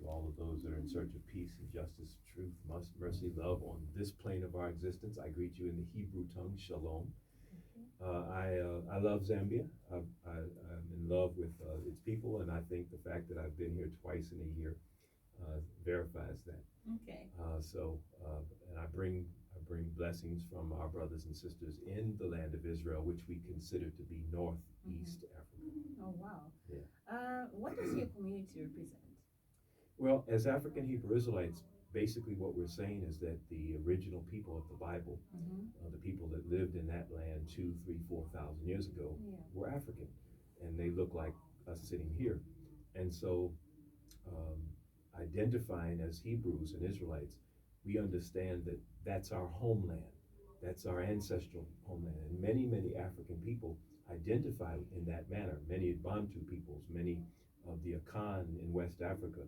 all of those that are in search of peace and justice, truth, mercy, love on this plane of our existence. I greet you in the Hebrew tongue, shalom. I love Zambia. I'm in love with its people, and I think the fact that I've been here twice in a year verifies that. Okay. And I bring blessings from our brothers and sisters in the land of Israel, which we consider to be northeast Africa. Oh, wow. Yeah. What does your community represent? Well, as African Hebrew Israelites, basically what we're saying is that the original people of the Bible, the people that lived in that land 2, 3, 4,000 years ago, were African, and they look like us sitting here. And so, identifying as Hebrews and Israelites, we understand that that's our homeland, that's our ancestral homeland, and many African people identify in that manner. Many Bantu peoples, many of the Akan in West Africa,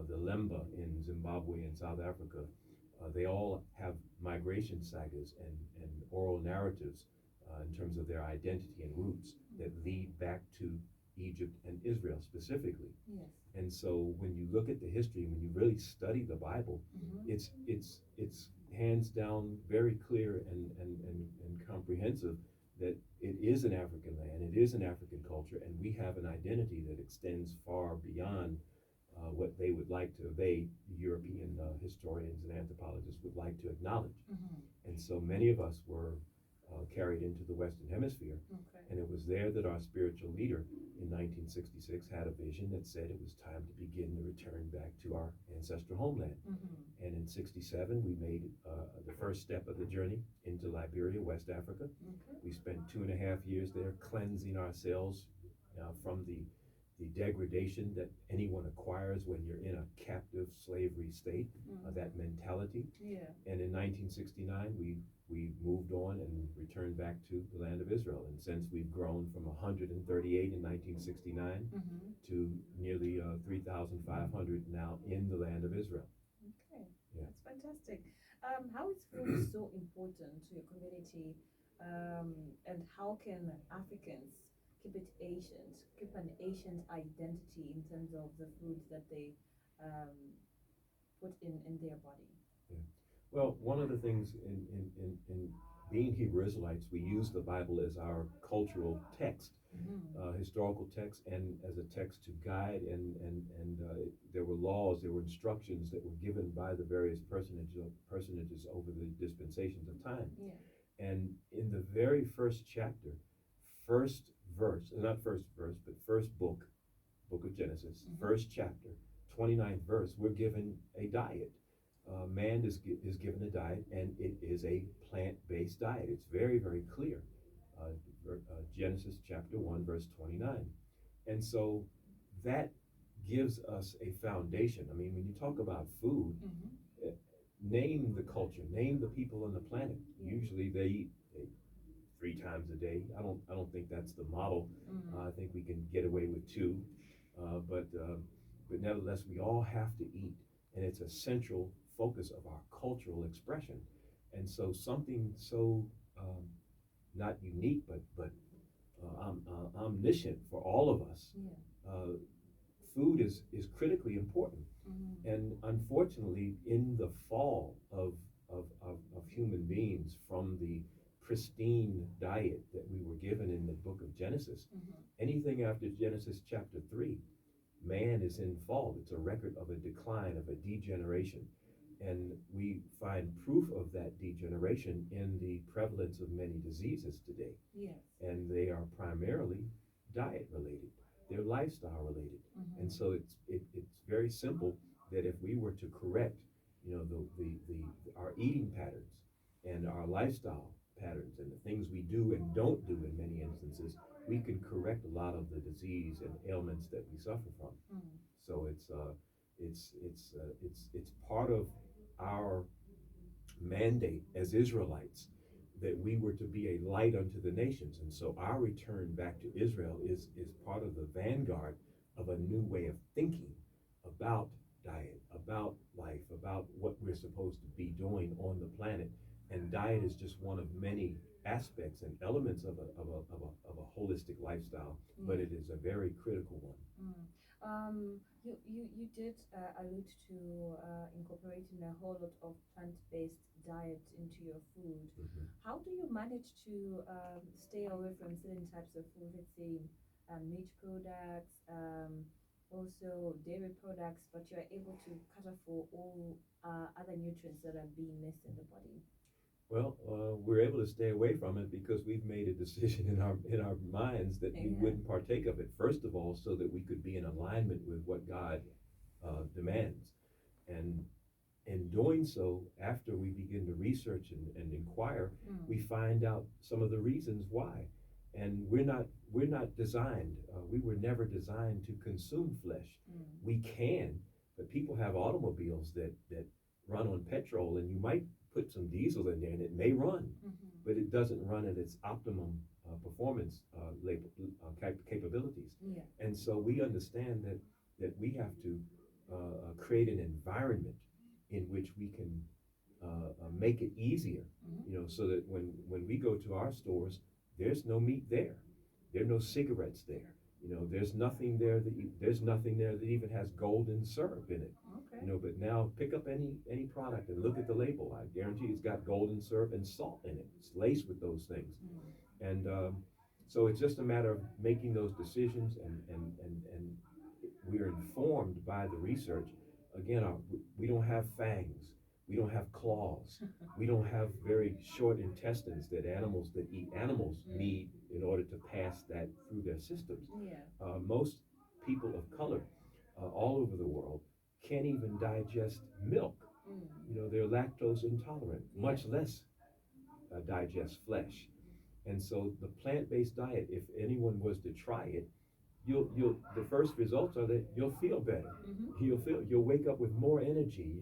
the Lemba in Zimbabwe and South Africa, they all have migration sagas and oral narratives in terms of their identity and roots that lead back to Egypt and Israel specifically. Yes. And so when you look at the history, when you really study the Bible, it's hands down very clear and comprehensive that it is an African land, it is an African culture, and we have an identity that extends far beyond what they would like to, European historians and anthropologists would like to acknowledge. And so many of us were carried into the Western Hemisphere, and it was there that our spiritual leader in 1966 had a vision that said it was time to begin the return back to our ancestral homeland. And in 67, we made the first step of the journey into Liberia, West Africa. We spent 2.5 years there cleansing ourselves from the degradation that anyone acquires when you're in a captive slavery state, that mentality. And in 1969, we moved on and returned back to the land of Israel. And since we've grown from 138 in 1969 to nearly 3,500 now in the land of Israel. Okay, yeah. That's fantastic. How is food so important to your community, and how can Africans keep an ancient identity in terms of the food that they put in their body? Yeah. Well, one of the things in being Hebrew Israelites, we use the Bible as our cultural text, historical text, and as a text to guide, and there were laws, there were instructions that were given by the various personages over the dispensations of time. And in the very first chapter, first verse, not first verse, but first book of Genesis, first chapter, 29th verse, we're given a diet. Man is given a diet, and it is a plant-based diet. It's very clear. Genesis chapter 1, verse 29. And so that gives us a foundation. I mean, when you talk about food, name the culture, name the people on the planet. Usually they eat 3 times a day. I don't think that's the model. I think we can get away with 2, but nevertheless, we all have to eat, and it's a central focus of our cultural expression. And so something so not unique, but omniscient for all of us. Food is critically important. And unfortunately, in the fall of human beings from the pristine diet that we were given in the book of Genesis, anything after Genesis chapter 3, man is in fall. It's a record of a decline, of a degeneration. And we find proof of that degeneration in the prevalence of many diseases today. And they are primarily diet related. They're lifestyle related. And so it's very simple that if we were to correct, our eating patterns and our lifestyle patterns and the things we do and don't do in many instances, we can correct a lot of the disease and ailments that we suffer from. So it's part of our mandate as Israelites that we were to be a light unto the nations. And so our return back to Israel is part of the vanguard of a new way of thinking about diet, about life, about what we're supposed to be doing on the planet. And diet is just one of many aspects and elements of a holistic lifestyle, but it is a very critical one. You did allude to incorporating a whole lot of plant-based diet into your food. Mhm. How do you manage to stay away from certain types of food, let's say meat products, also dairy products, but you're able to cater for all other nutrients that are being missed in the body? Well, we're able to stay away from it because we've made a decision in our minds that we Yeah. wouldn't partake of it. First of all, so that we could be in alignment with what God demands, and in doing so, after we begin to research and inquire, we find out some of the reasons why. And we're not designed. We were never designed to consume flesh. Mm. We can, but people have automobiles that run on petrol, and you might put some diesel in there, and it may run, Mm-hmm. but it doesn't run at its optimum performance capabilities. Yeah. And so we understand that we have to create an environment in which we can make it easier, Mm-hmm. so that when we go to our stores, there's no meat there, there are no cigarettes there, there's nothing there that even has golden syrup in it, Okay. but now pick up any product and look at the label. I guarantee it's got golden syrup and salt in it. It's laced with those things, Mm. and so it's just a matter of making those decisions, and we're informed by the research. Again, we don't have fangs, we don't have claws, we don't have very short intestines that animals that eat animals need in order to pass that through their systems. Yeah. Most people of color all over the world can't even digest milk. Mm. They're lactose intolerant, Yes. much less digest flesh. And so the plant-based diet, if anyone was to try it, you'll the first results are that you'll feel better. Mm-hmm. You'll wake up with more energy,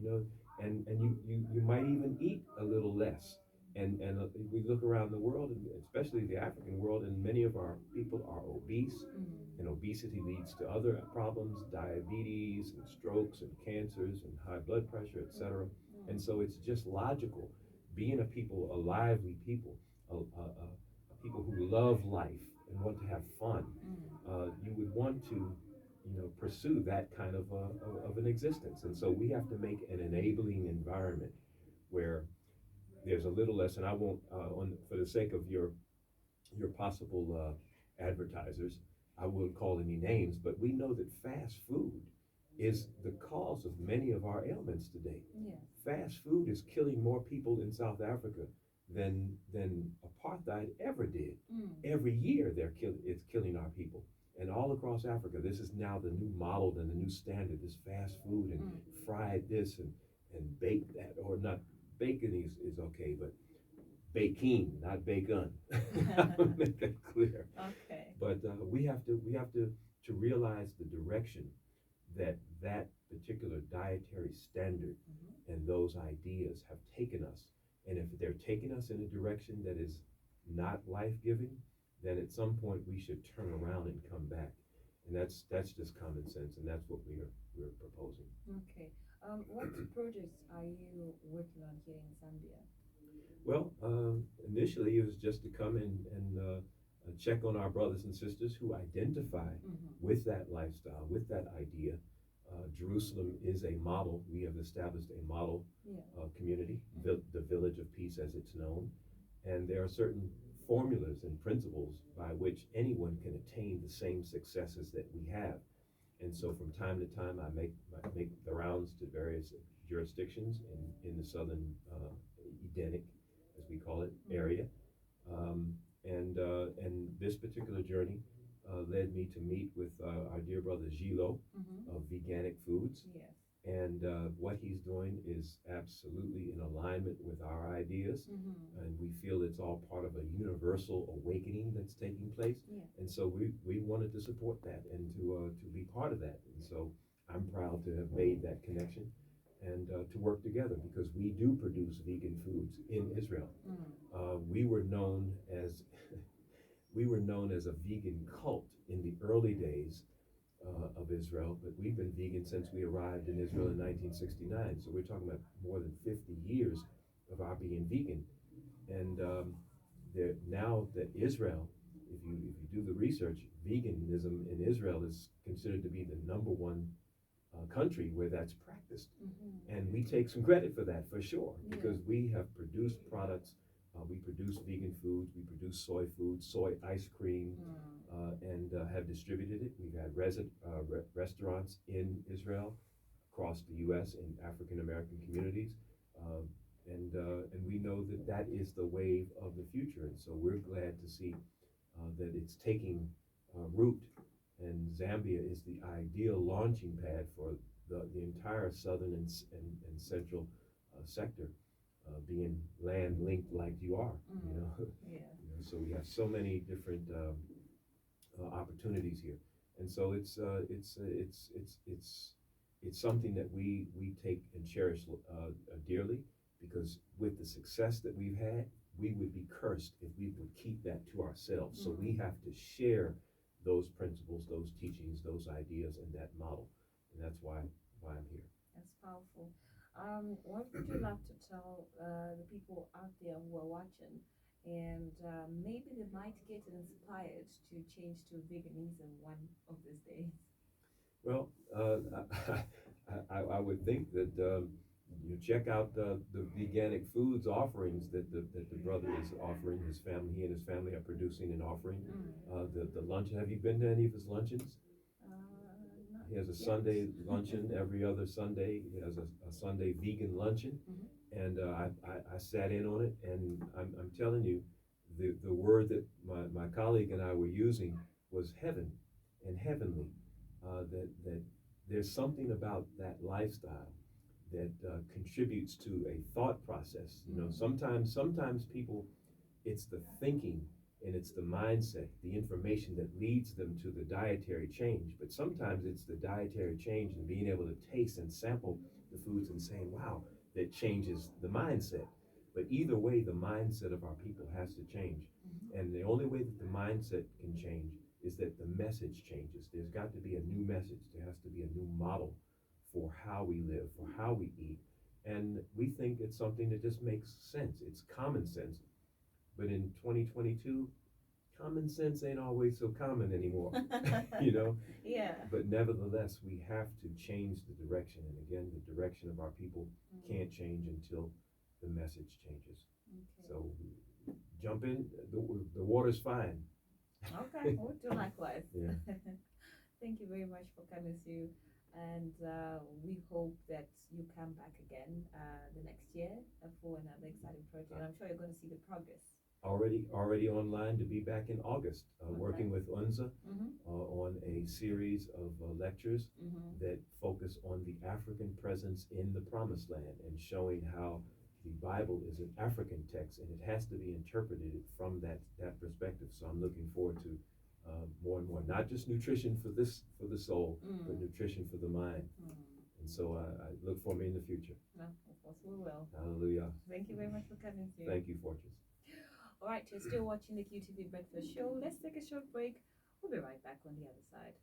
and you might even eat a little less. And we look around the world, and especially the African world, and many of our people are obese, Mm. and obesity leads to other problems, diabetes and strokes and cancers and high blood pressure, etc. And so it's just logical, being a lively people, a people who love life and want to have fun. You would want to, pursue that kind of an existence. And so we have to make an enabling environment where there's a little less, and I won't, for the sake of your possible advertisers, I won't call any names, but we know that fast food is the cause of many of our ailments today. Yes. Fast food is killing more people in South Africa than apartheid ever did. Mm. Every year it's killing our people. And all across Africa, this is now the new model and the new standard, this fast food and fried this and baked that, or not, bacon is okay, but baking, not bacon. I'll make that clear. Okay. But we have to realize the direction that particular dietary standard and those ideas have taken us. And if they're taking us in a direction that is not life-giving, then at some point we should turn around and come back. And that's just common sense, and that's what we're proposing. Okay. What projects are you working on here in Zambia? Well, initially it was just to come and check on our brothers and sisters who identify with that lifestyle, with that idea. Jerusalem is a model. We have established a model community, the Village of Peace as it's known. And there are certain formulas and principles by which anyone can attain the same successes that we have. And so from time to time, I make the rounds to various jurisdictions in the southern Edenic, as we call it, area. And this particular journey led me to meet with our dear brother Gilo of Veganic Foods. Yes. And what he's doing is absolutely in alignment with our ideas. And we feel it's all part of a universal awakening that's taking place. Yeah. And so we wanted to support that and to be part of that. And so I'm proud to have made that connection and to work together, because we do produce vegan foods in Israel. We were known as a vegan cult in the early days of Israel, but we've been vegan since we arrived in Israel in 1969. So we're talking about more than 50 years of our being vegan. And now that Israel if you do the research, veganism in Israel is considered to be the number one country where that's practiced. And we take some credit for that, for sure, because we have produced products. We produce vegan foods, we produce soy food, soy ice cream, and have distributed it. We've had restaurants in Israel, across the U.S., in African American communities. And we know that that is the wave of the future. And so we're glad to see that it's taking root. And Zambia is the ideal launching pad for the entire southern and central sector, being land linked like you are. You know? Yeah. You know, so we have so many different opportunities here, and so it's something that we take and cherish dearly, because with the success that we've had, we would be cursed if we would keep that to ourselves. So we have to share those principles, those teachings, those ideas, and that model, and that's why I'm here. That's powerful. What would you love to tell the people out there who are watching, and maybe they might get inspired to change to veganism one of these days? Well, I would think that you check out the veganic foods offerings that the brother is offering. He and his family are producing and offering. The luncheon. Have you been to any of his luncheons? He has a Sunday luncheon every other Sunday. He has a Sunday vegan luncheon, and I sat in on it, and I'm telling you, the word that my colleague and I were using was heaven and heavenly. That there's something about that lifestyle that contributes to a thought process. You know, sometimes people, it's the thinking and it's the mindset, the information that leads them to the dietary change. But sometimes it's the dietary change and being able to taste and sample the foods and saying, wow, that changes the mindset. But either way, the mindset of our people has to change. And the only way that the mindset can change is that the message changes. There's got to be a new message. There has to be a new model for how we live, for how we eat. And we think it's something that just makes sense. It's common sense. But in 2022, common sense ain't always so common anymore, you know? Yeah. But nevertheless, we have to change the direction. And again, the direction of our people can't change until the message changes. Okay. So jump in. The water's fine. Okay, we'll do likewise. Yeah. Thank you very much for coming through, and we hope that you come back again the next year for another exciting project. I'm sure you're going to see the progress. Already online to be back in August, working with UNZA on a series of lectures that focus on the African presence in the Promised Land, and showing how the Bible is an African text and it has to be interpreted from that perspective. So I'm looking forward to more and more, not just nutrition for the soul, but nutrition for the mind. And so I look for me in the future. No, of course we will. Hallelujah. Thank you very much for coming through. Thank you, Fortress. All right, you're still watching the QTV Breakfast Show. Let's take a short break. We'll be right back on the other side.